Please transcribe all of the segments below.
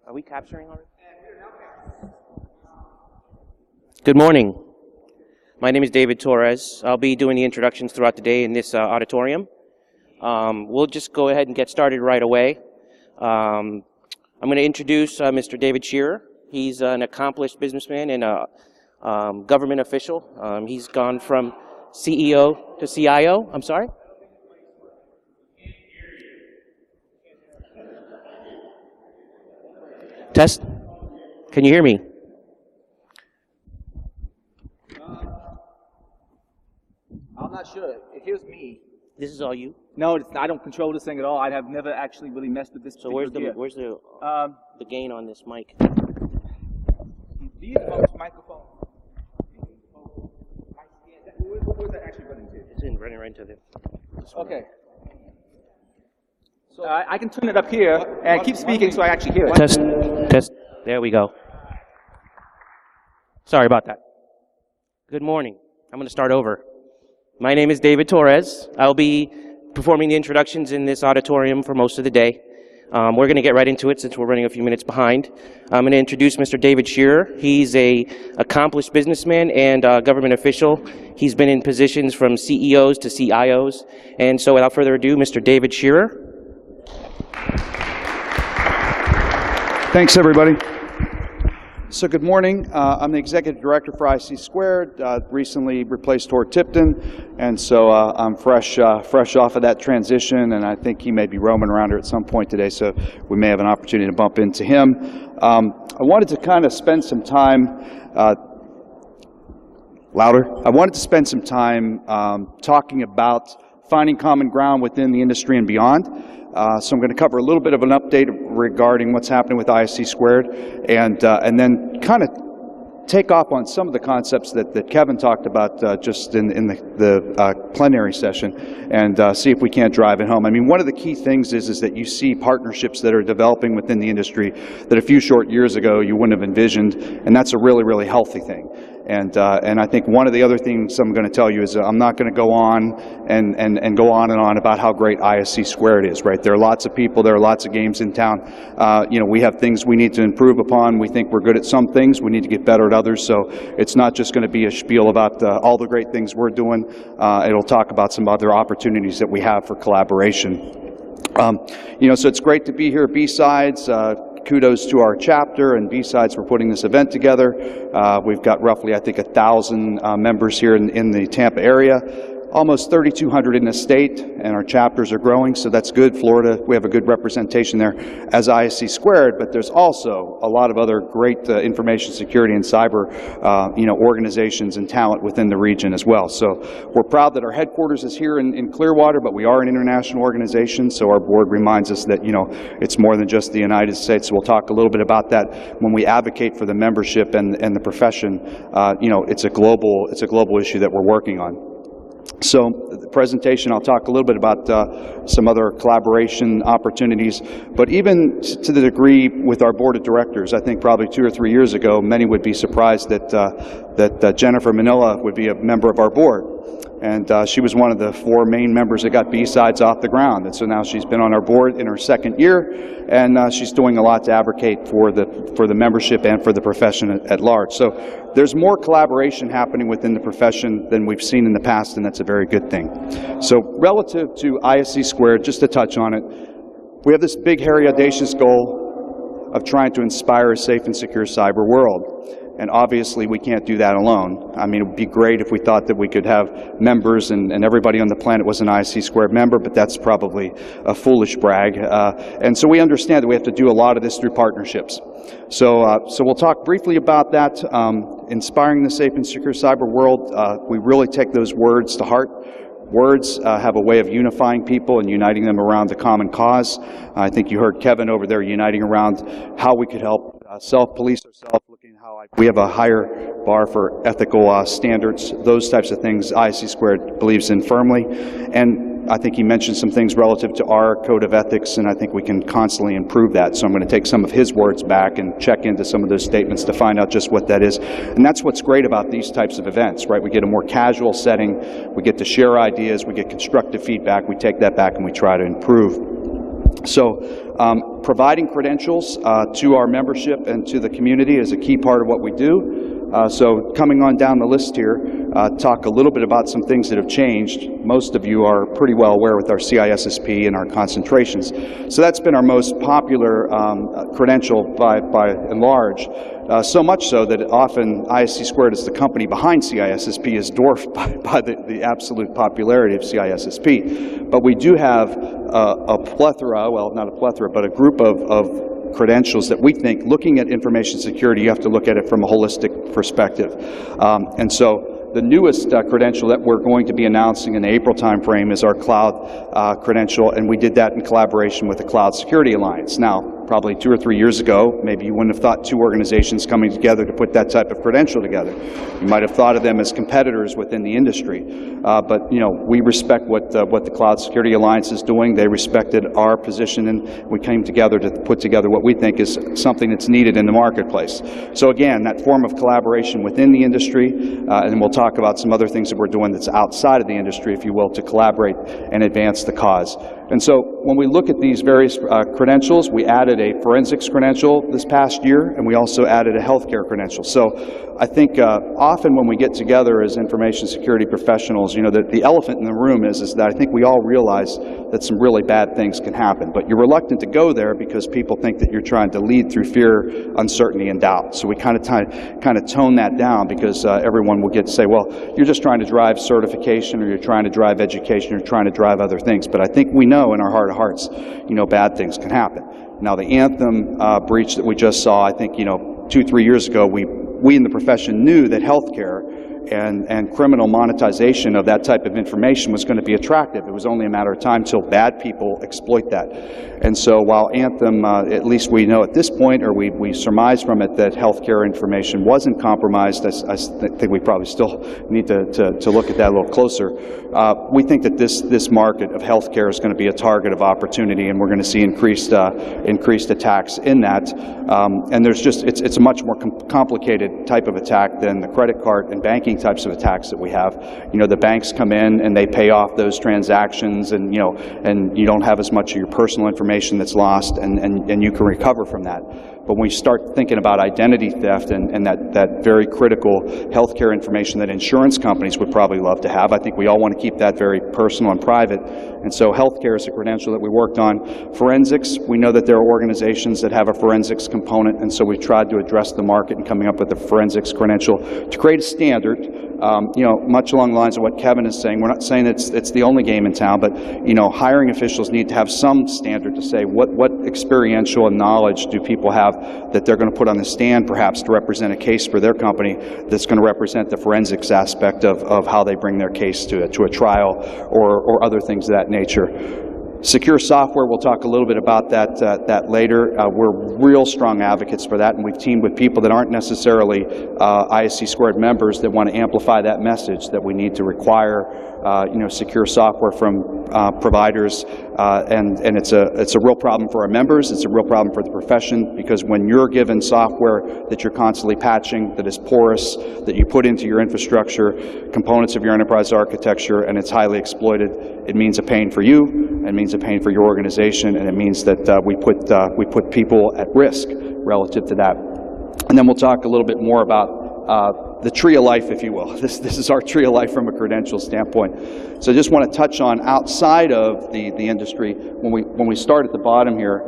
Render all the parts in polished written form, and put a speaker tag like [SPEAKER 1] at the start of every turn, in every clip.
[SPEAKER 1] Are we capturing already? Good morning. My name is David Torres. I'll be doing the introductions throughout the day in this auditorium. We'll just go ahead and get started right away. I'm going to introduce Mr. David Shearer. He's an accomplished businessman and a government official. He's gone from CEO to CIO. I'm sorry? Test. Can you hear me?
[SPEAKER 2] I'm not sure. Here's me.
[SPEAKER 1] This is all you?
[SPEAKER 2] No, I don't control this thing at all. I have never actually really messed with this.
[SPEAKER 1] So where's the gain on this mic?
[SPEAKER 2] These folks, microphone. Where's that actually running to?
[SPEAKER 1] It's running right into this.
[SPEAKER 2] Okay. So I can turn it up here and keep speaking so I actually hear it.
[SPEAKER 1] Test. Test. There we go. Sorry about that. Good morning. I'm going to start over. My name is David Torres. I'll be performing the introductions in this auditorium for most of the day. We're going to get right into it since we're running a few minutes behind. I'm going to introduce Mr. David Shearer. He's an accomplished businessman and government official. He's been in positions from CEOs to CIOs. And so without further ado, Mr. David Shearer.
[SPEAKER 3] Thanks, everybody. So good morning. I'm the Executive Director for IC Squared, recently replaced Tor Tipton, and so I'm fresh off of that transition, and I think he may be roaming around here at some point today, so we may have an opportunity to bump into him. I wanted to kind of spend some time, louder. I wanted to spend some time talking about finding common ground within the industry and beyond. So I'm going to cover a little bit of an update regarding what's happening with ISC Squared, and then kind of take off on some of the concepts that Kevin talked about just in the plenary session, and see if we can't drive it home. I mean, one of the key things is that you see partnerships that are developing within the industry that a few short years ago you wouldn't have envisioned, and that's a really, really healthy thing. And I think one of the other things I'm going to tell you is I'm not going to go on and go on and on about how great ISC Squared is, right? There are lots of people, there are lots of games in town. You know, we have things we need to improve upon. We think we're good at some things. We need to get better at others. So it's not just going to be a spiel about all the great things we're doing. It'll talk about some other opportunities that we have for collaboration. You know, so it's great to be here at BSides. Kudos to our chapter and BSides for putting this event together. We've got roughly, I think, 1,000 members here in the Tampa area. Almost 3,200 in the state, and our chapters are growing, so that's good. Florida, we have a good representation there as ISC Squared, but there's also a lot of other great information security and cyber you know, organizations and talent within the region as well. So we're proud that our headquarters is here in Clearwater, but we are an international organization, so our board reminds us that, you know, it's more than just the United States. So we'll talk a little bit about that when we advocate for the membership and the profession. You know, it's a global issue that we're working on. So the presentation, I'll talk a little bit about some other collaboration opportunities, but even to the degree with our board of directors, I think probably 2 or 3 years ago, many would be surprised that Jennifer Manila would be a member of our board. And she was one of the 4 main members that got BSides off the ground. And so now she's been on our board in her 2nd year, and she's doing a lot to advocate for the membership and for the profession at large. So there's more collaboration happening within the profession than we've seen in the past, and that's a very good thing. So relative to ISC Squared, just to touch on it, we have this big, hairy, audacious goal of trying to inspire a safe and secure cyber world. And obviously, we can't do that alone. I mean, it would be great if we thought that we could have members and everybody on the planet was an ISC Squared member, but that's probably a foolish brag. And so we understand that we have to do a lot of this through partnerships. So we'll talk briefly about that. Inspiring the safe and secure cyber world, we really take those words to heart. Words have a way of unifying people and uniting them around the common cause. I think you heard Kevin over there uniting around how we could help self-police ourselves, looking at how we have a higher bar for ethical standards, those types of things ISC Squared believes in firmly. And I think he mentioned some things relative to our code of ethics, and I think we can constantly improve that. So I'm going to take some of his words back and check into some of those statements to find out just what that is. And that's what's great about these types of events, right? We get a more casual setting, we get to share ideas, we get constructive feedback, we take that back and we try to improve. So providing credentials to our membership and to the community is a key part of what we do. So coming on down the list here, talk a little bit about some things that have changed. Most of you are pretty well aware with our CISSP and our concentrations. So that's been our most popular credential by and large. So much so that often ISC Squared as the company behind CISSP is dwarfed by the absolute popularity of CISSP. But we do have a plethora, well, not a plethora, but a group of credentials that we think, looking at information security, you have to look at it from a holistic perspective. And so the newest credential that we're going to be announcing in the April timeframe is our cloud credential, and we did that in collaboration with the Cloud Security Alliance. Now, probably 2 or 3 years ago, maybe you wouldn't have thought two organizations coming together to put that type of credential together. You might have thought of them as competitors within the industry. But you know, we respect what the Cloud Security Alliance is doing. They respected our position, and we came together to put together what we think is something that's needed in the marketplace. So again, that form of collaboration within the industry, and we'll talk about some other things that we're doing that's outside of the industry, if you will, to collaborate and advance the cause. And so when we look at these various credentials, we added a forensics credential this past year, and we also added a healthcare credential. So I think often when we get together as information security professionals, you know, the elephant in the room is that I think we all realize that some really bad things can happen. But you're reluctant to go there because people think that you're trying to lead through fear, uncertainty, and doubt. So we kind of tone that down, because everyone will get to say, well, you're just trying to drive certification, or you're trying to drive education, or you're trying to drive other things. But I think we know in our heart of hearts, you know, bad things can happen. Now, the Anthem breach that we just saw, I think, you know, 2-3 years ago, we in the profession knew that healthcare and criminal monetization of that type of information was going to be attractive. It was only a matter of time till bad people exploit that. And so while Anthem, at least we know at this point, or we surmise from it, that healthcare information wasn't compromised, I think we probably still need to look at that a little closer. We think that this market of healthcare is going to be a target of opportunity, and we're going to see increased attacks in that. And there's just, it's a much more complicated type of attack than the credit card and banking types of attacks that we have. You know, the banks come in and they pay off those transactions, and you know, and you don't have as much of your personal information that's lost, and you can recover from that. But when we start thinking about identity theft and that very critical healthcare information that insurance companies would probably love to have, I think we all want to keep that very personal and private. And so healthcare is a credential that we worked on. Forensics, we know that there are organizations that have a forensics component, and so we tried to address the market and coming up with a forensics credential to create a standard, you know, much along the lines of what Kevin is saying. We're not saying it's the only game in town, but you know, hiring officials need to have some standard to say what experiential and knowledge do people have that they're going to put on the stand, perhaps to represent a case for their company that's going to represent the forensics aspect of how they bring their case to a trial or other things of that nature. Secure software, we'll talk a little bit about that later. We're real strong advocates for that, and we've teamed with people that aren't necessarily ISC Squared members that want to amplify that message, that we need to require you know, secure software from providers, and it's a real problem for our members. It's a real problem for the profession, because when you're given software that you're constantly patching, that is porous, that you put into your infrastructure, components of your enterprise architecture, and it's highly exploited, it means a pain for you, it means a pain for your organization, and it means that we put people at risk relative to that. And then we'll talk a little bit more about the tree of life, if you will. This is our tree of life from a credential standpoint. So I just want to touch on outside of the industry. When we start at the bottom here,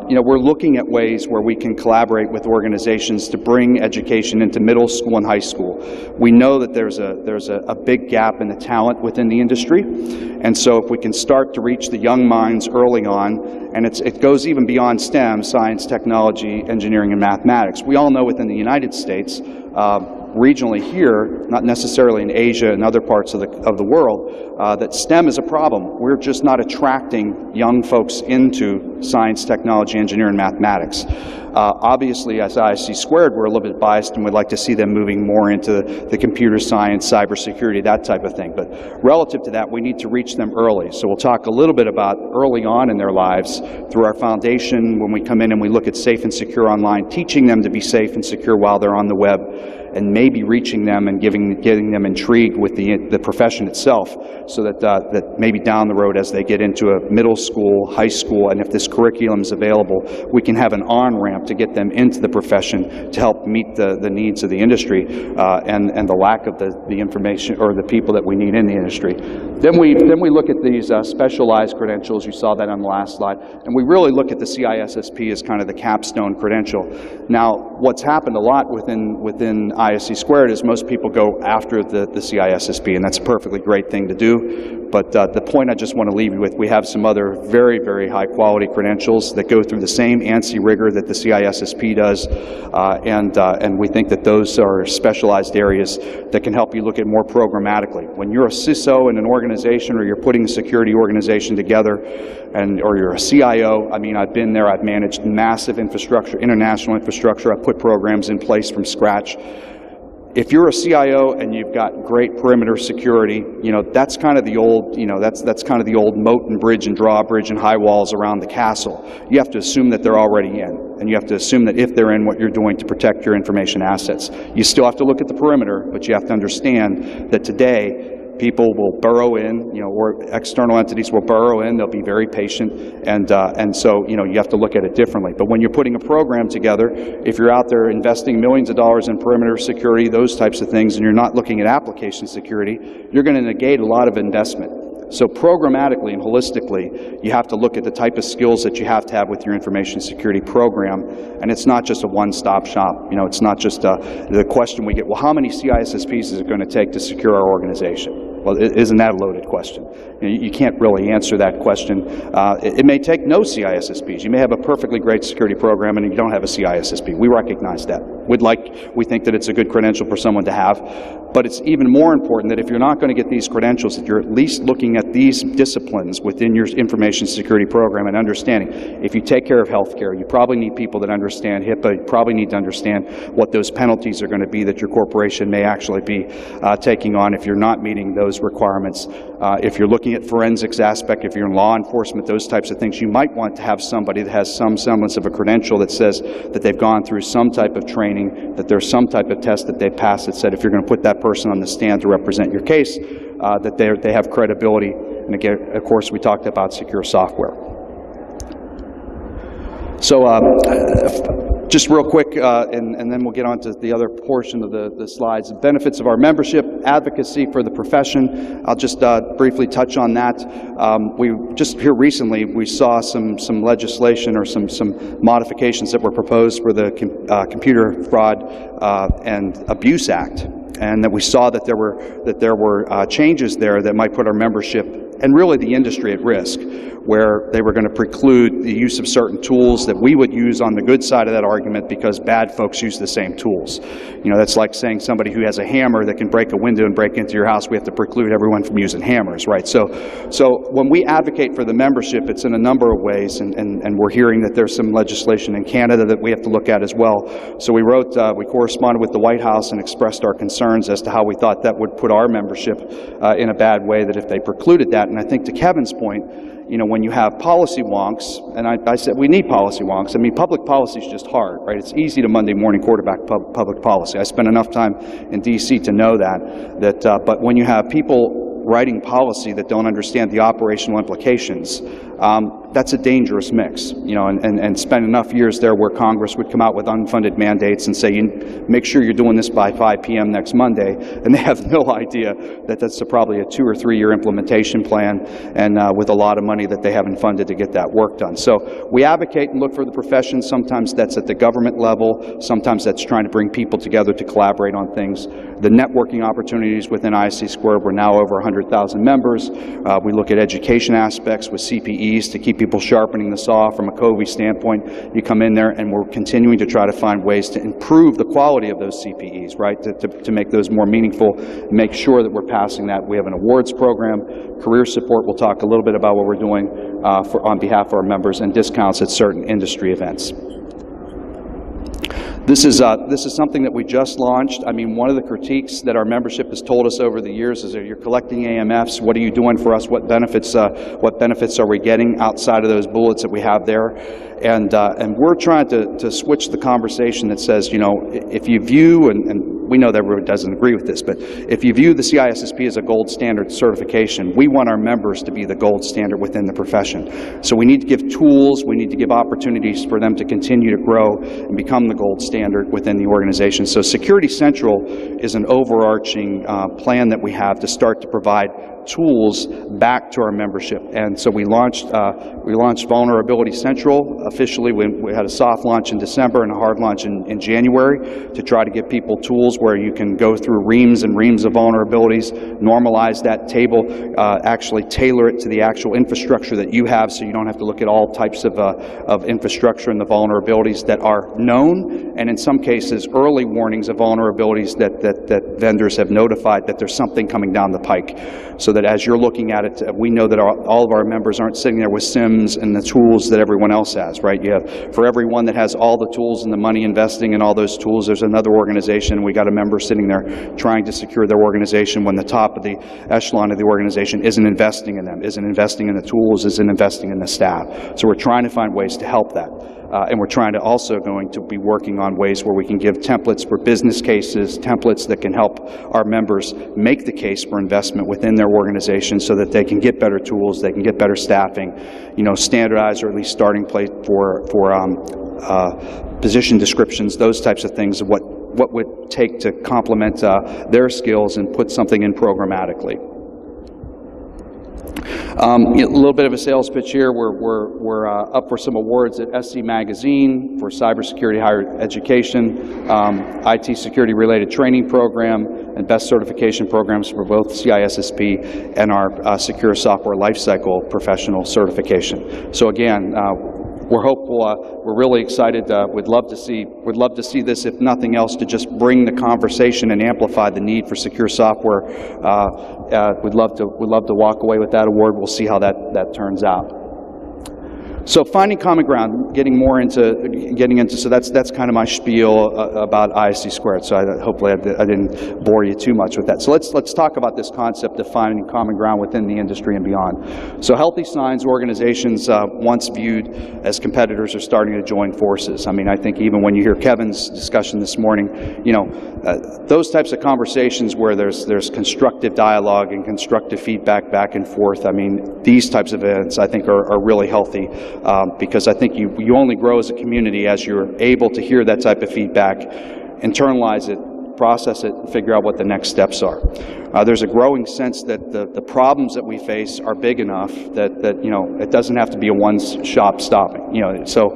[SPEAKER 3] you know, we're looking at ways where we can collaborate with organizations to bring education into middle school and high school. We know that there's a big gap in the talent within the industry, and so if we can start to reach the young minds early on, and it goes even beyond STEM, science, technology, engineering, and mathematics. We all know within the United States, regionally here, not necessarily in Asia and other parts of the world, that STEM is a problem. We're just not attracting young folks into science, technology, engineering, and mathematics. Obviously, as ISC Squared, we're a little bit biased and would like to see them moving more into the computer science, cybersecurity, that type of thing. But relative to that, we need to reach them early. So we'll talk a little bit about early on in their lives through our foundation when we come in and we look at safe and secure online, teaching them to be safe and secure while they're on the web. and maybe reaching them and getting them intrigued with the profession itself, so that maybe down the road as they get into a middle school, high school, and if this curriculum is available, we can have an on-ramp to get them into the profession to help meet the needs of the industry and the lack of the information or the people that we need in the industry. Then we look at these specialized credentials. You saw that on the last slide, and we really look at the CISSP as kind of the capstone credential. Now, what's happened a lot within ISC Squared is most people go after the CISSP, and that's a perfectly great thing to do. But the point I just want to leave you with, we have some other very, very high quality credentials that go through the same ANSI rigor that the CISSP does, and we think that those are specialized areas that can help you look at more programmatically. When you're a CISO in an organization, or you're putting a security organization together, or you're a CIO, I mean, I've been there, I've managed massive infrastructure, international infrastructure, I've put programs in place from scratch. If you're a CIO and you've got great perimeter security, that's kind of the old, that's kind of the old moat and bridge and drawbridge and high walls around the castle. You have to assume that they're already in, and you have to assume that if they're in, what you're doing to protect your information assets. You still have to look at the perimeter, but you have to understand that today, people will burrow in, or external entities will burrow in. They'll be very patient, and so you have to look at it differently. But when you're putting a program together, if you're out there investing millions of dollars in perimeter security, those types of things, and you're not looking at application security, you're going to negate a lot of investment. So programmatically and holistically, you have to look at the type of skills that you have to have with your information security program, and it's not just a one-stop shop. It's not just the question we get, well, how many CISSPs is it going to take to secure our organization? Well, isn't that a loaded question? You can't really answer that question. It may take no CISSPs. You may have a perfectly great security program and you don't have a CISSP. We recognize that. We think that it's a good credential for someone to have, but it's even more important that if you're not going to get these credentials, that you're at least looking at these disciplines within your information security program and understanding. If you take care of healthcare, you probably need people that understand HIPAA. You probably need to understand what those penalties are going to be that your corporation may actually be taking on if you're not meeting those requirements. If you're looking at forensics aspect, if you're in law enforcement, those types of things, you might want to have somebody that has some semblance of a credential that says that they've gone through some type of training, that there's some type of test that they've passed that said if you're going to put that person on the stand to represent your case, that they have credibility. And again, of course, we talked about secure software. So just real quick, and then we'll get on to the other portion of the slides. Benefits of our membership, advocacy for the profession. I'll just briefly touch on that. We just here recently, we saw some legislation or some modifications that were proposed for the Computer Fraud and Abuse Act, and that we saw that there were changes there that might put our membership and really the industry at risk, where they were going to preclude the use of certain tools that we would use on the good side of that argument because bad folks use the same tools. That's like saying somebody who has a hammer that can break a window and break into your house, we have to preclude everyone from using hammers, right? So when we advocate for the membership, it's in a number of ways, and we're hearing that there's some legislation in Canada that we have to look at as well. So we corresponded with the White House and expressed our concerns as to how we thought that would put our membership in a bad way, that if they precluded that. And I think to Kevin's point, when you have policy wonks, and I said we need policy wonks. I mean, public policy is just hard, right? It's easy to Monday morning quarterback public policy. I spent enough time in D.C. to know that. But when you have people writing policy that don't understand the operational implications, that's a dangerous mix, and spend enough years there where Congress would come out with unfunded mandates and say, make sure you're doing this by 5 p.m. next Monday, and they have no idea that that's probably a 2 or 3 year implementation plan, and with a lot of money that they haven't funded to get that work done. So we advocate and look for the profession. Sometimes that's at the government level, sometimes that's trying to bring people together to collaborate on things. The networking opportunities within ISC Squared, we're now over 100,000 members. We look at education aspects with CPEs to keep people sharpening the saw from a COVI standpoint. You come in there and we're continuing to try to find ways to improve the quality of those CPEs, right, to make those more meaningful, make sure that we're passing that. We have an awards program, career support. We'll talk a little bit about what we're doing on behalf of our members, and discounts at certain industry events. This is something that we just launched. I mean, one of the critiques that our membership has told us over the years is that you're collecting AMFs. What are you doing for us? What benefits are we getting outside of those bullets that we have there? And we're trying to switch the conversation that says, if you view and we know that everyone doesn't agree with this, but if you view the CISSP as a gold standard certification, we want our members to be the gold standard within the profession. So we need to give tools, we need to give opportunities for them to continue to grow and become the gold standard within the organization. So Security Central is an overarching plan that we have to start to provide tools back to our membership. And so we launched Vulnerability Central officially. We had a soft launch in December and a hard launch in January to try to give people tools where you can go through reams and reams of vulnerabilities, normalize that table, actually tailor it to the actual infrastructure that you have, so you don't have to look at all types of infrastructure and the vulnerabilities that are known, and in some cases early warnings of vulnerabilities that vendors have notified that there's something coming down the pike. So that as you're looking at it, we know that all of our members aren't sitting there with SIMs and the tools that everyone else has, right? You have, for everyone that has all the tools and the money investing in all those tools, there's another organization. We got a member sitting there trying to secure their organization when the top of the echelon of the organization isn't investing in them, isn't investing in the tools, isn't investing in the staff. So we're trying to find ways to help that. And we're trying to also going to be working on ways where we can give templates for business cases, templates that can help our members make the case for investment within their organization so that they can get better tools, they can get better staffing, standardize or at least starting place for position descriptions, those types of things, of what would take to complement their skills and put something in programmatically. A little bit of a sales pitch here. We're up for some awards at SC Magazine for cybersecurity higher education, IT security related training program, and best certification programs for both CISSP and our secure software lifecycle professional certification. So again, we're hopeful. We're really excited. We'd love to see this, if nothing else, to just bring the conversation and amplify the need for secure software. We'd love to walk away with that award. We'll see how that turns out. So finding common ground, getting into, so that's kind of my spiel about ISC squared. So hopefully I didn't bore you too much with that. So let's talk about this concept of finding common ground within the industry and beyond. So healthy signs organizations once viewed as competitors are starting to join forces. I mean, I think even when you hear Kevin's discussion this morning, those types of conversations where there's constructive dialogue and constructive feedback back and forth. I mean, these types of events I think are really healthy. Because I think you only grow as a community as you're able to hear that type of feedback, internalize it, process it, and figure out what the next steps are. There's a growing sense that the problems that we face are big enough that it doesn't have to be a one-shop stopping. So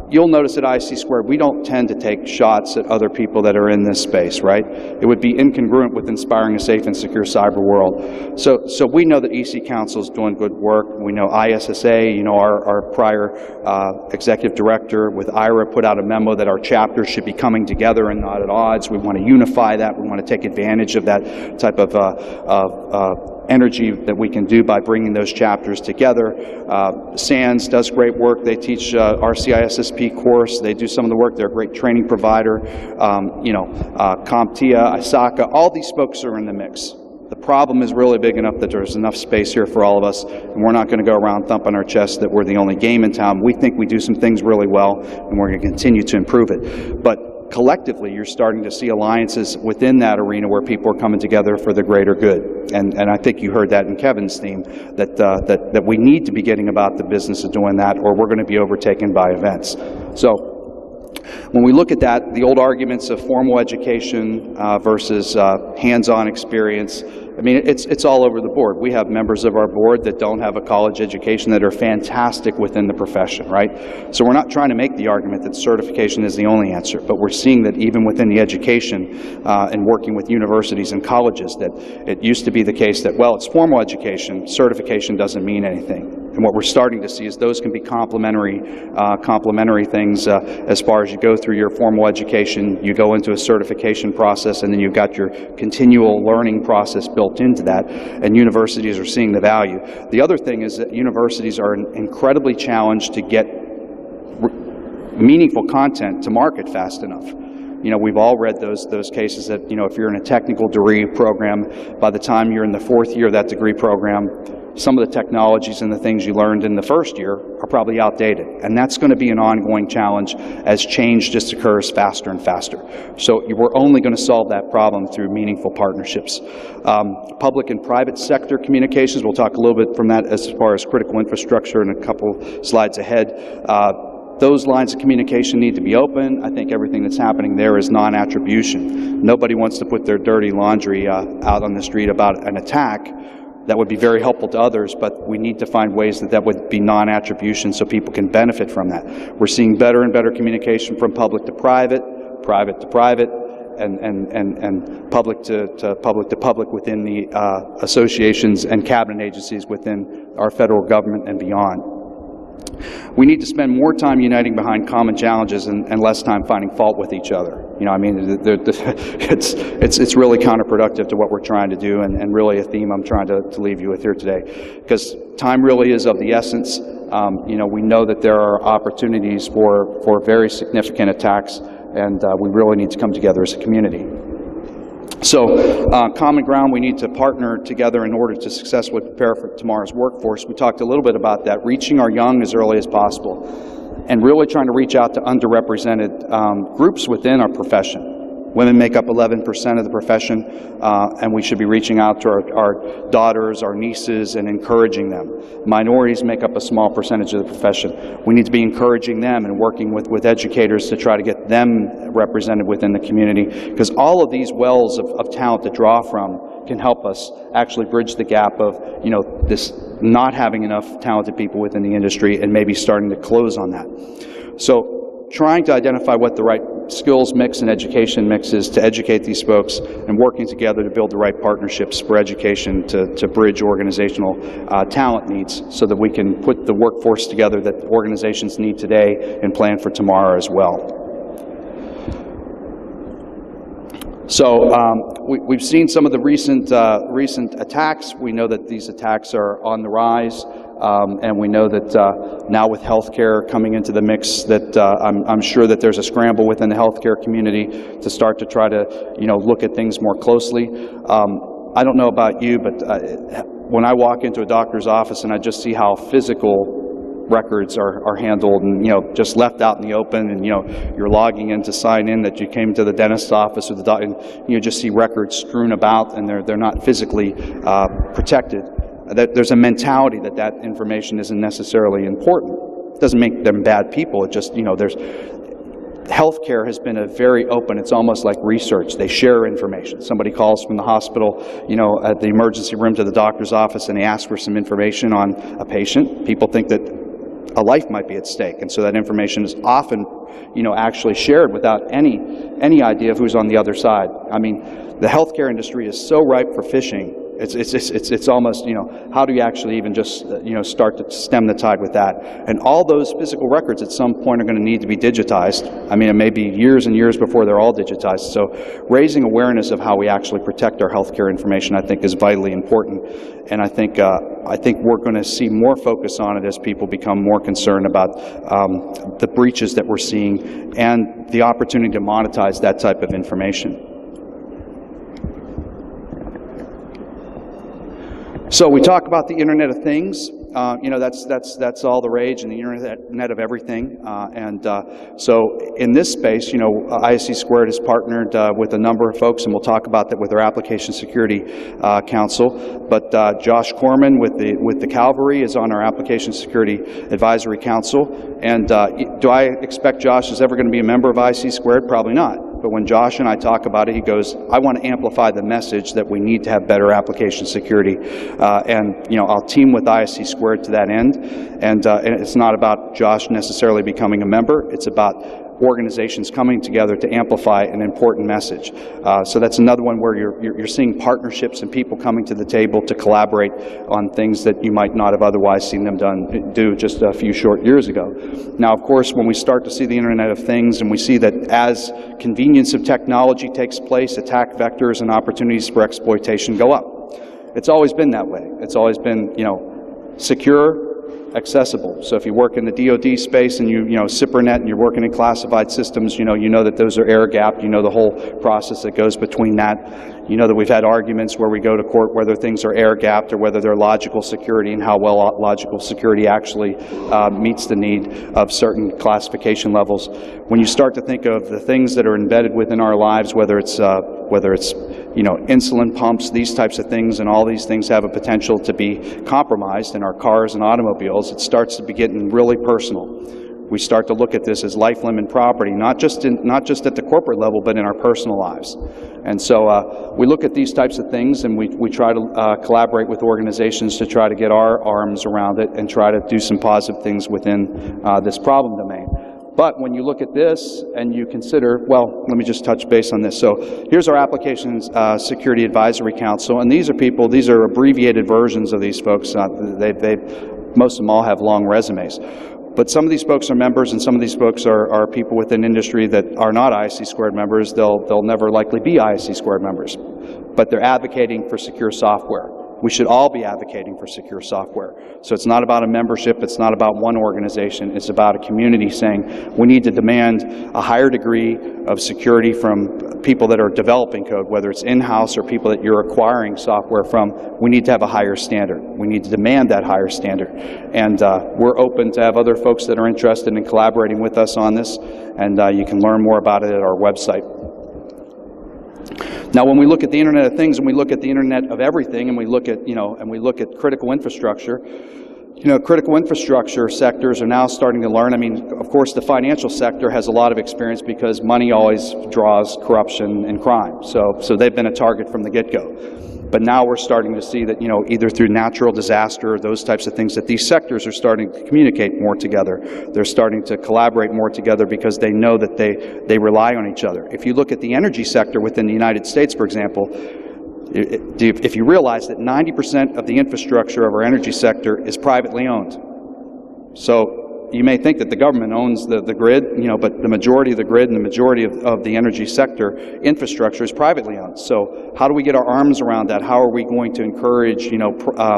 [SPEAKER 3] you'll notice at ISC Squared, we don't tend to take shots at other people that are in this space, right? It would be incongruent with inspiring a safe and secure cyber world. So we know that EC Council is doing good work. We know ISSA, our prior executive director with IRA put out a memo that our chapters should be coming together and not at odds. We want to unify that. We want to take advantage of that type of energy that we can do by bringing those chapters together. SANS does great work. They teach our CISSP course. They do some of the work. They're a great training provider. CompTIA, ISACA, all these folks are in the mix. The problem is really big enough that there's enough space here for all of us, and we're not going to go around thumping our chest that we're the only game in town. We think we do some things really well, and we're going to continue to improve it. But collectively, you're starting to see alliances within that arena where people are coming together for the greater good. And I think you heard that in Kevin's theme, that we need to be getting about the business of doing that, or we're going to be overtaken by events. So when we look at that, the old arguments of formal education versus hands-on experience, I mean, it's all over the board. We have members of our board that don't have a college education that are fantastic within the profession, right? So we're not trying to make the argument that certification is the only answer, but we're seeing that even within the education and working with universities and colleges, that it used to be the case that, well, it's formal education, certification doesn't mean anything. And what we're starting to see is those can be complementary things as far as you go through your formal education, you go into a certification process, and then you've got your continual learning process built into that, and universities are seeing the value. The other thing is that universities are incredibly challenged to get meaningful content to market fast enough. We've all read those cases that, if you're in a technical degree program, by the time you're in the fourth year of that degree program, some of the technologies and the things you learned in the first year are probably outdated. And that's going to be an ongoing challenge as change just occurs faster and faster. So we're only going to solve that problem through meaningful partnerships. Public and private sector communications, we'll talk a little bit from that as far as critical infrastructure in a couple slides ahead. Those lines of communication need to be open. I think everything that's happening there is non-attribution. Nobody wants to put their dirty laundry out on the street about an attack. That would be very helpful to others, but we need to find ways that would be non-attribution so people can benefit from that. We're seeing better and better communication from public to private, private to private, and public to public within the associations and cabinet agencies within our federal government and beyond. We need to spend more time uniting behind common challenges and less time finding fault with each other. You know, I mean, it's really counterproductive to what we're trying to do, and really a theme I'm trying to leave you with here today, because time really is of the essence. You know, we know that there are opportunities for very significant attacks, and we really need to come together as a community. So, common ground, we need to partner together in order to successfully prepare for tomorrow's workforce. We talked a little bit about that, reaching our young as early as possible, and really trying to reach out to underrepresented groups within our profession. Women make up 11% of the profession, and we should be reaching out to our daughters, our nieces, and encouraging them. Minorities make up a small percentage of the profession. We need to be encouraging them and working with educators to try to get them represented within the community, because all of these wells of talent to draw from can help us actually bridge the gap of, you know, this not having enough talented people within the industry and maybe starting to close on that. So trying to identify what the right skills mix and education mix is to educate these folks, and working together to build the right partnerships for education to bridge organizational talent needs, so that we can put the workforce together that organizations need today and plan for tomorrow as well. So we've seen some of the recent attacks. We know that these attacks are on the rise. And we know that now with healthcare coming into the mix, that I'm sure that there's a scramble within the healthcare community to start to try to, you know, look at things more closely. I don't know about you, but when I walk into a doctor's office and I just see how physical records are handled, and, you know, just left out in the open, and, you know, you're logging in to sign in that you came to the dentist's office or the doctor, and you just see records strewn about, and they're not physically protected. That there's a mentality that information isn't necessarily important. It doesn't make them bad people. It just, you know, healthcare has been a very open, it's almost like research. They share information. Somebody calls from the hospital, you know, at the emergency room to the doctor's office, and they ask for some information on a patient. People think that a life might be at stake, and so that information is often, you know, actually shared without any idea of who's on the other side. I mean, the healthcare industry is so ripe for phishing. It's almost, you know, how do you actually even just, you know, start to stem the tide with that? And all those physical records at some point are going to need to be digitized. I mean, it may be years and years before they're all digitized. So raising awareness of how we actually protect our healthcare information, I think, is vitally important. And I think we're going to see more focus on it as people become more concerned about the breaches that we're seeing and the opportunity to monetize that type of information. So we talk about the Internet of Things. You know, that's all the rage, and the Internet of everything. So in this space, you know, ISC Squared has partnered with a number of folks, and we'll talk about that with our Application Security Council. But Josh Corman with the Cavalry is on our Application Security Advisory Council. And do I expect Josh is ever going to be a member of ISC Squared? Probably not. But when Josh and I talk about it, he goes, I want to amplify the message that we need to have better application security. And, you know, I'll team with ISC Squared to that end. And it's not about Josh necessarily becoming a member. It's about organizations coming together to amplify an important message. So that's another one where you're seeing partnerships and people coming to the table to collaborate on things that you might not have otherwise seen them do just a few short years ago. Now, of course, when we start to see the Internet of Things, and we see that as convenience of technology takes place, attack vectors and opportunities for exploitation go up. It's always been that way. It's always been, you know, secure, accessible. So if you work in the DoD space and you know SIPRNet and you're working in classified systems, you know that those are air-gapped. You know the whole process that goes between that. You know that we've had arguments where we go to court whether things are air-gapped or whether they're logical security, and how well logical security actually meets the need of certain classification levels. When you start to think of the things that are embedded within our lives, whether it's you know, insulin pumps, these types of things, and all these things have a potential to be compromised in our cars and automobiles, it starts to be getting really personal. We start to look at this as life, limb, and property, not just at the corporate level, but in our personal lives. And so we look at these types of things, and we try to collaborate with organizations to try to get our arms around it and try to do some positive things within this problem domain. But when you look at this and you consider, well, let me just touch base on this. So here's our Applications Security Advisory Council, and these are abbreviated versions of these folks. Most of them all have long resumes. But some of these folks are members, and some of these folks are people within industry that are not ISC squared members. They'll never likely be ISC squared members, but they're advocating for secure software. We should all be advocating for secure software. So it's not about a membership, it's not about one organization, it's about a community saying we need to demand a higher degree of security from people that are developing code, whether it's in-house or people that you're acquiring software from. We need to have a higher standard. We need to demand that higher standard. And we're open to have other folks that are interested in collaborating with us on this, and you can learn more about it at our website. Now, when we look at the Internet of Things and we look at the Internet of Everything, and we look at, critical infrastructure, critical infrastructure sectors are now starting to learn. I mean, of course, the financial sector has a lot of experience because money always draws corruption and crime. So they've been a target from the get-go. But now we're starting to see that, either through natural disaster or those types of things, that these sectors are starting to communicate more together. They're starting to collaborate more together because they know that they rely on each other. If you look at the energy sector within the United States, for example, if you realize that 90% of the infrastructure of our energy sector is privately owned. So you may think that the government owns the grid, but the majority of the grid and the majority of the energy sector infrastructure is privately owned. So how do we get our arms around that? How are we going to encourage,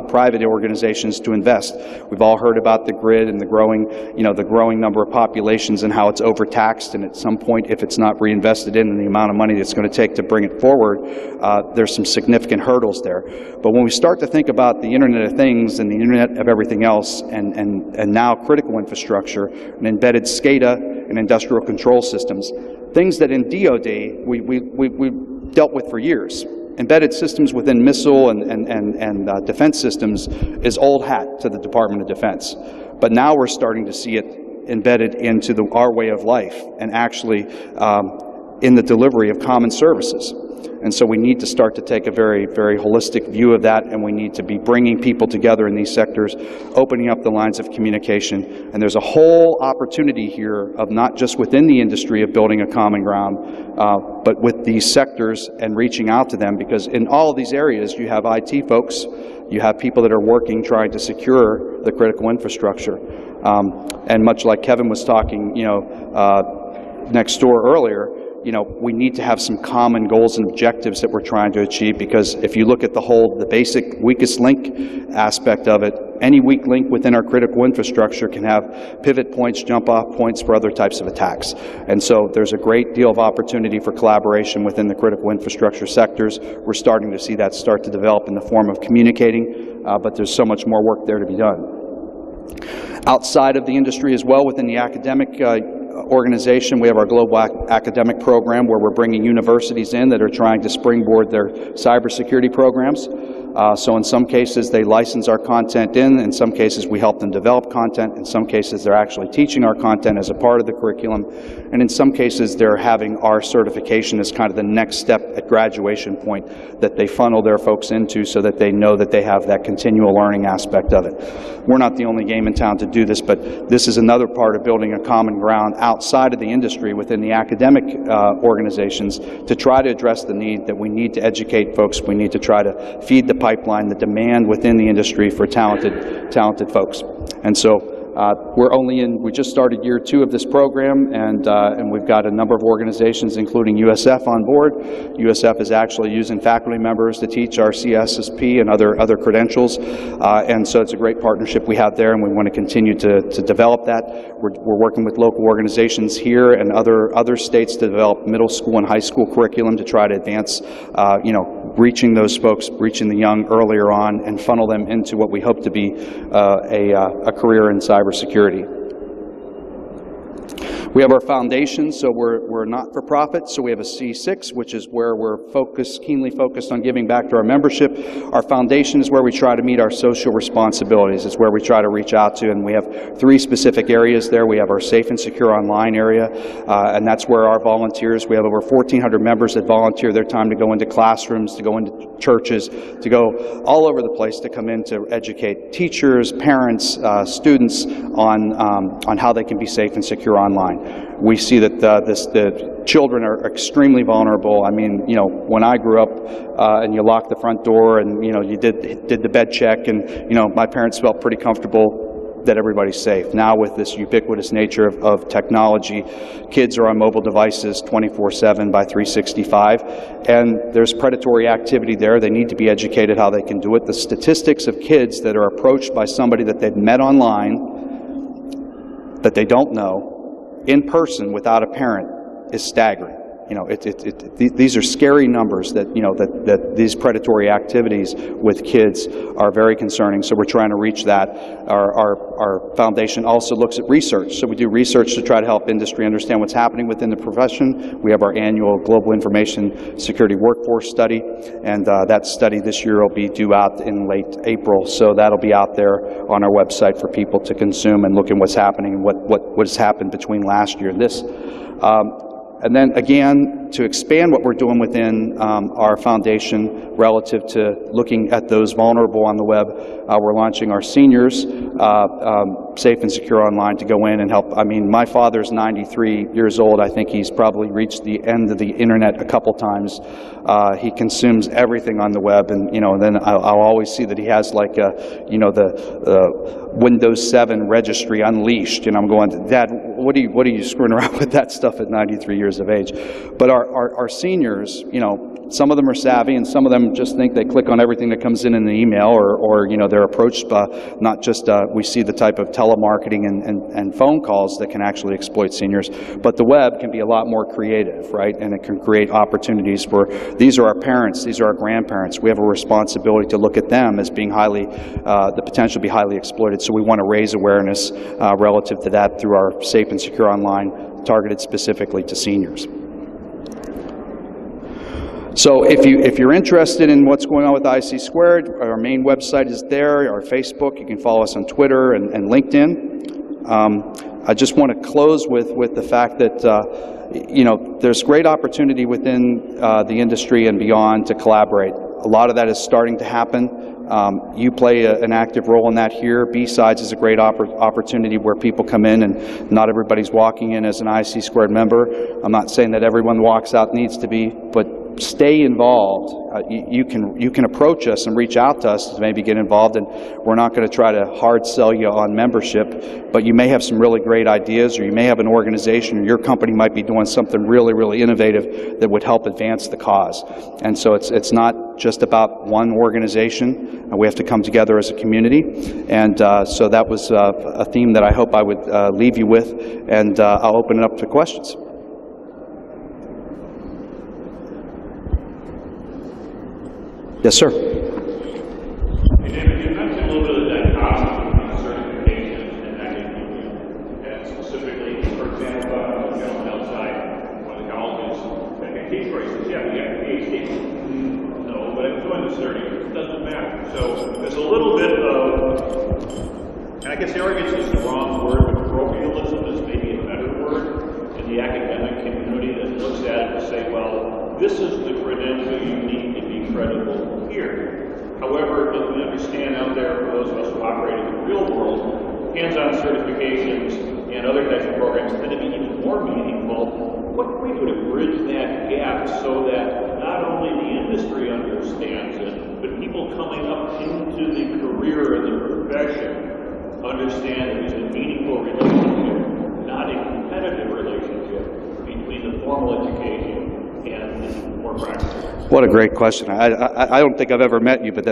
[SPEAKER 3] private organizations to invest? We've all heard about the grid and the growing number of populations and how it's overtaxed, and at some point, if it's not reinvested in and the amount of money that's going to take to bring it forward, there's some significant hurdles there. But when we start to think about the Internet of Things and the Internet of everything else, and now critical infrastructure, and embedded SCADA and industrial control systems, things that in DoD we dealt with for years. Embedded systems within missile and defense systems is old hat to the Department of Defense. But now we're starting to see it embedded into our way of life and actually in the delivery of common services. And so we need to start to take a very, very holistic view of that, and we need to be bringing people together in these sectors, opening up the lines of communication. And there's a whole opportunity here of not just within the industry of building a common ground, but with these sectors and reaching out to them, because in all of these areas you have IT folks, you have people that are working trying to secure the critical infrastructure. And much like Kevin was talking, next door earlier, we need to have some common goals and objectives that we're trying to achieve, because if you look at the basic weakest link aspect of it, any weak link within our critical infrastructure can have pivot points, jump-off points for other types of attacks. And so there's a great deal of opportunity for collaboration within the critical infrastructure sectors. We're starting to see that start to develop in the form of communicating, but there's so much more work there to be done. Outside of the industry as well, within the academic organization, we have our global academic program where we're bringing universities in that are trying to springboard their cybersecurity programs. So in some cases they license our content in some cases we help them develop content, in some cases they're actually teaching our content as a part of the curriculum, and in some cases they're having our certification as kind of the next step at graduation point that they funnel their folks into so that they know that they have that continual learning aspect of it. We're not the only game in town to do this, but this is another part of building a common ground outside of the industry within the academic organizations to try to address the need that we need to educate folks. We need to try to feed the pipeline, the demand within the industry for talented folks. And so We just started year 2 of this program, and we've got a number of organizations, including USF, on board. USF is actually using faculty members to teach our CSSP and other credentials, and so it's a great partnership we have there, and we want to continue to develop that. We're working with local organizations here and other states to develop middle school and high school curriculum to try to advance, reaching those folks, reaching the young earlier on, and funnel them into what we hope to be a career in cybersecurity. We have our foundation, so we're not-for-profit, so we have a C6, which is where we're keenly focused on giving back to our membership. Our foundation is where we try to meet our social responsibilities. It's where we try to reach out to, and we have 3 specific areas there. We have our safe and secure online area, and that's where our volunteers, we have over 1,400 members that volunteer their time to go into classrooms, to go into churches, to go all over the place to come in to educate teachers, parents, students on how they can be safe and secure online. We see that the children are extremely vulnerable. I mean, when I grew up and you locked the front door and, you did the bed check, and, my parents felt pretty comfortable that everybody's safe. Now with this ubiquitous nature of technology, kids are on mobile devices 24/7 by 365, and there's predatory activity there. They need to be educated how they can do it. The statistics of kids that are approached by somebody that they've met online that they don't know in person without a parent is staggering. These are scary numbers that, that these predatory activities with kids are very concerning, so we're trying to reach that. Our foundation also looks at research, so we do research to try to help industry understand what's happening within the profession. We have our annual Global Information Security Workforce Study, and that study this year will be due out in late April, so that'll be out there on our website for people to consume and look at what's happening and what has happened between last year and this. And then again, to expand what we're doing within our foundation relative to looking at those vulnerable on the web, we're launching our seniors safe and secure online to go in and help. I mean, my father's 93 years old. I think he's probably reached the end of the internet a couple times. He consumes everything on the web, and then I'll always see that he has like the Windows 7 registry unleashed, and I'm going, Dad, what are you screwing around with that stuff at 93 years of age? But our seniors, some of them are savvy, and some of them just think they click on everything that comes in an email, or they're approached by not just, we see the type of telemarketing and phone calls that can actually exploit seniors, but the web can be a lot more creative, right? And it can create opportunities for, these are our parents, these are our grandparents. We have a responsibility to look at them as being the potential to be highly exploited, so we want to raise awareness relative to that through our safe and secure online, targeted specifically to seniors. So if you're interested in what's going on with IC Squared, our main website is there, our Facebook, you can follow us on Twitter and LinkedIn. I just want to close with the fact that there's great opportunity within the industry and beyond to collaborate. A lot of that is starting to happen. You play an active role in that here. BSides is a great opportunity where people come in, and not everybody's walking in as an IC Squared member. I'm not saying that everyone walks out needs to be, but stay involved. You can approach us and reach out to us to maybe get involved, and we're not going to try to hard sell you on membership, but you may have some really great ideas, or you may have an organization, or your company might be doing something really, really innovative that would help advance the cause. And so it's not just about one organization. We have to come together as a community, and so that was a theme that I hope I would leave you with, and I'll open it up to questions. Yes, sir.
[SPEAKER 4] Hey, David, you mentioned a little bit of the dichotomy between certification and academia, and specifically, for example, on the gentleman outside one of the colleges, like a case where he says, yeah, we got a PhD. No, but I'm doing this 30 years. It doesn't matter. So there's a little bit of, and I guess arrogance is the wrong word, but parochialism is maybe a better word in the academic community that looks at it and say, well, this is the credential you need to be credible here. However, as we understand out there, for those of us who operate in the real world, hands-on certifications and other types of programs tend to be even more meaningful. What can we do to bridge that gap so that not only the industry understands it, but people coming up into the career and the profession understand that there's a meaning
[SPEAKER 3] What a great question. I don't think I've ever met you, but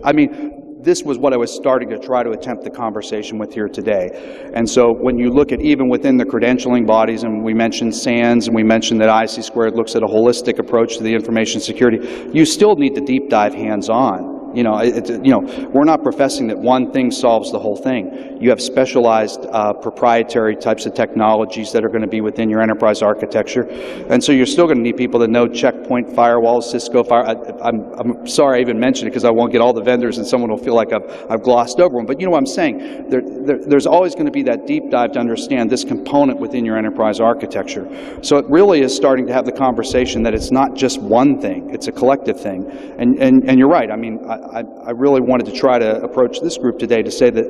[SPEAKER 3] I mean, this was what I was starting to try to attempt the conversation with here today. And so when you look at even within the credentialing bodies, and we mentioned SANS, and we mentioned that IC Squared looks at a holistic approach to the information security, you still need to deep dive hands-on. You know, we're not professing that one thing solves the whole thing. You have specialized proprietary types of technologies that are going to be within your enterprise architecture. And so you're still going to need people that know checkpoint firewalls, Cisco I'm sorry I even mentioned it because I won't get all the vendors and someone will feel like I've glossed over them. But you know what I'm saying? There's always going to be that deep dive to understand this component within your enterprise architecture. So it really is starting to have the conversation that it's not just one thing, it's a collective thing. And you're right. I mean, I really wanted to try to approach this group today to say that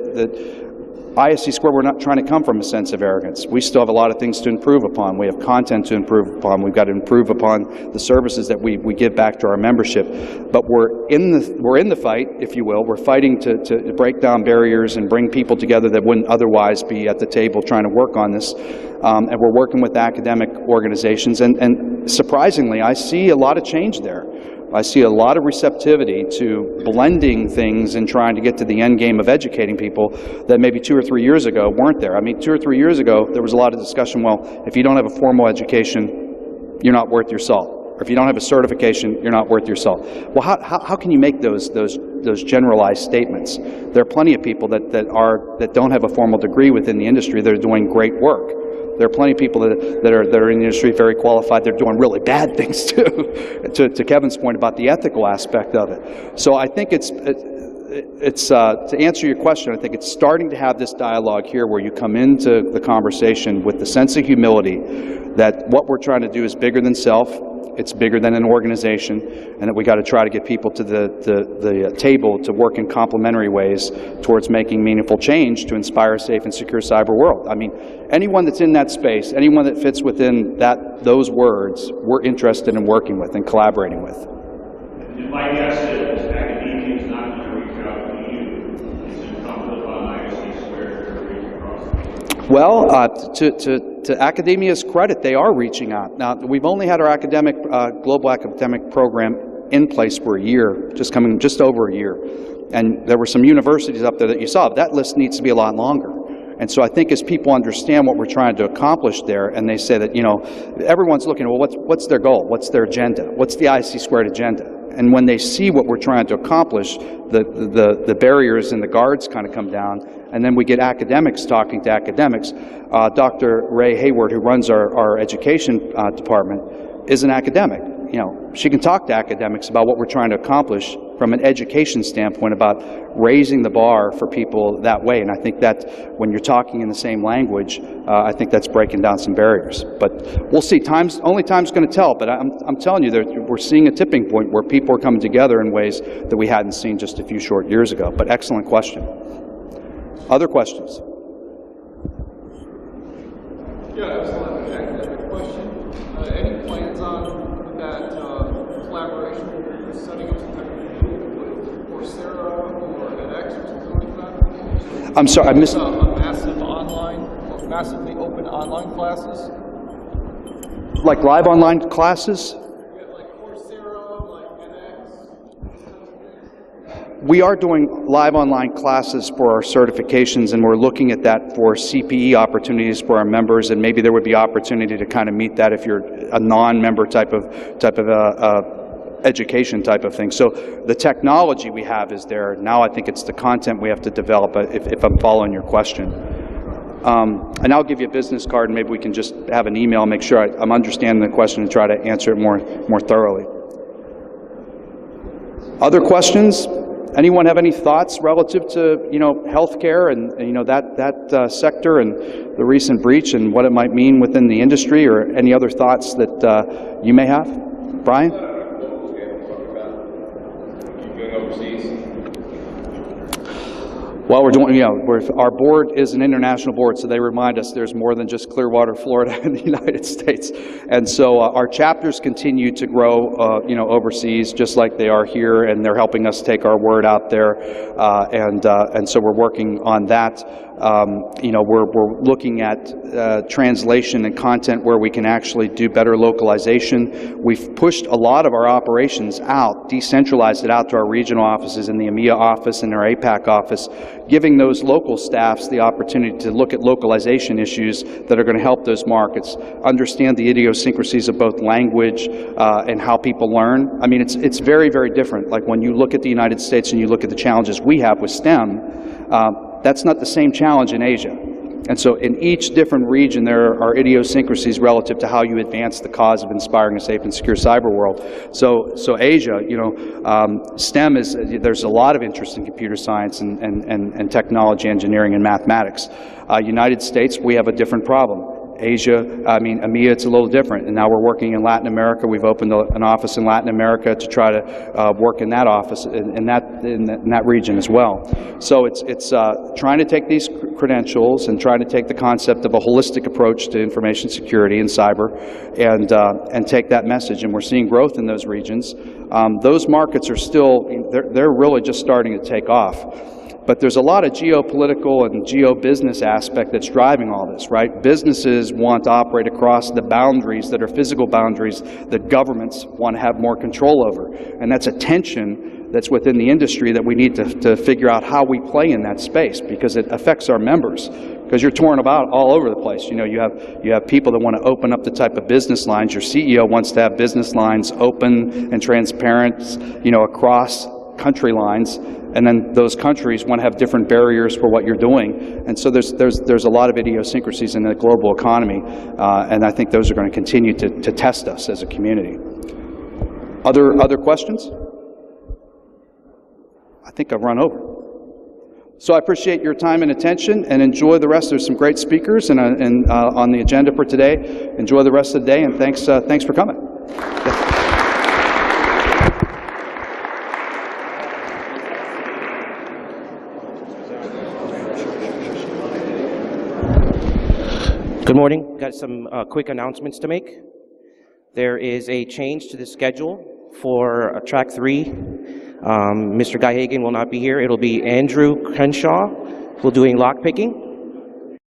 [SPEAKER 3] ISC Square, we're not trying to come from a sense of arrogance. We still have a lot of things to improve upon. We have content to improve upon. We've got to improve upon the services that we give back to our membership. But we're in the fight, if you will. We're fighting to break down barriers and bring people together that wouldn't otherwise be at the table trying to work on this. And we're working with academic organizations. And surprisingly, I see a lot of change there. I see a lot of receptivity to blending things and trying to get to the end game of educating people that maybe 2 or 3 years ago weren't there. I mean, 2 or 3 years ago, there was a lot of discussion, well, if you don't have a formal education, you're not worth your salt. Or if you don't have a certification, you're not worth your salt. Well, how can you make those generalized statements? There are plenty of people that don't have a formal degree within the industry that are doing great work. There are plenty of people that are in the industry very qualified. They're doing really bad things too. To Kevin's point about the ethical aspect of it. So I think it's to answer your question, I think it's starting to have this dialogue here where you come into the conversation with the sense of humility that what we're trying to do is bigger than self. It's bigger than an organization, and that we got to try to get people to the table to work in complementary ways towards making meaningful change to inspire a safe and secure cyber world. I mean, anyone that's in that space, anyone that fits within those words, we're interested in working with and collaborating with.
[SPEAKER 4] And my guess is academia is not going to reach out to you. It's incumbent upon ISC Squared to reach across.
[SPEAKER 3] Well, to academia's credit, they are reaching out. Now, we've only had our global academic program in place for a year, just over a year. And there were some universities up there that you saw, but that list needs to be a lot longer. And so I think as people understand what we're trying to accomplish there, and they say that, you know, everyone's looking, well, what's their goal? What's their agenda? What's the ISC Squared agenda? And when they see what we're trying to accomplish, the barriers and the guards kind of come down, and then we get academics talking to academics. Dr. Ray Hayward, who runs our education department, is an academic. You know, she can talk to academics about what we're trying to accomplish from an education standpoint about raising the bar for people that way. And I think that when you're talking in the same language, I think that's breaking down some barriers. But we'll see. Only time's going to tell. But I'm telling you, we're seeing a tipping point where people are coming together in ways that we hadn't seen just a few short years ago. But excellent question. Other questions?
[SPEAKER 5] Yeah, excellent academic question. Any plans on that collaboration, setting up some type of deal with Coursera or edX or something like that?
[SPEAKER 3] I'm sorry, I missed.
[SPEAKER 5] Massively open online classes.
[SPEAKER 3] Like live online classes?
[SPEAKER 5] Yeah, like Coursera, like edX.
[SPEAKER 3] We are doing live online classes for our certifications, and we're looking at that for CPE opportunities for our members, and maybe there would be opportunity to kind of meet that if you're a non-member type of education type of thing. So the technology we have is there. Now I think it's the content we have to develop, if I'm following your question. And I'll give you a business card, and maybe we can just have an email and make sure I'm understanding the question and try to answer it more thoroughly. Other questions? Anyone have any thoughts relative to, you know, healthcare and you know, that sector and the recent breach and what it might mean within the industry, or any other thoughts that you may have? Brian? Well, we're doing, our board is an international board, so they remind us there's more than just Clearwater, Florida in the United States. And so our chapters continue to grow, overseas, just like they are here, and they're helping us take our word out there. And so we're working on that. We're looking at translation and content where we can actually do better localization. We've pushed a lot of our operations out, decentralized it out to our regional offices in the EMEA office and our APAC office, giving those local staffs the opportunity to look at localization issues that are going to help those markets, understand the idiosyncrasies of both language and how people learn. I mean, it's very, very different. Like when you look at the United States and you look at the challenges we have with STEM, that's not the same challenge in Asia. And so in each different region, there are idiosyncrasies relative to how you advance the cause of inspiring a safe and secure cyber world. So Asia, STEM there's a lot of interest in computer science and technology, engineering, and mathematics. United States, we have a different problem. EMEA, it's a little different. And now we're working in Latin America. We've opened an office in Latin America to try to work in that office, in that region as well. So it's trying to take these credentials and trying to take the concept of a holistic approach to information security and cyber and take that message. And we're seeing growth in those regions. Those markets are still, they're really just starting to take off. But there's a lot of geopolitical and geo-business aspect that's driving all this, right? Businesses want to operate across the boundaries that are physical boundaries that governments want to have more control over. And that's a tension that's within the industry that we need to figure out how we play in that space, because it affects our members. Because you're torn about all over the place. You have people that want to open up the type of business lines. Your CEO wants to have business lines open and transparent, across country lines, and then those countries want to have different barriers for what you're doing. And so there's a lot of idiosyncrasies in the global economy, and I think those are going to continue to test us as a community. Other questions? I think I've run over. So I appreciate your time and attention, and enjoy the rest. There's some great speakers and on the agenda for today. Enjoy the rest of the day, and thanks for coming. Yeah.
[SPEAKER 1] Good morning. Got some quick announcements to make. There is a change to the schedule for track 3. Mr. Guy Hagan will not be here. It'll be Andrew Crenshaw who'll be doing lock picking.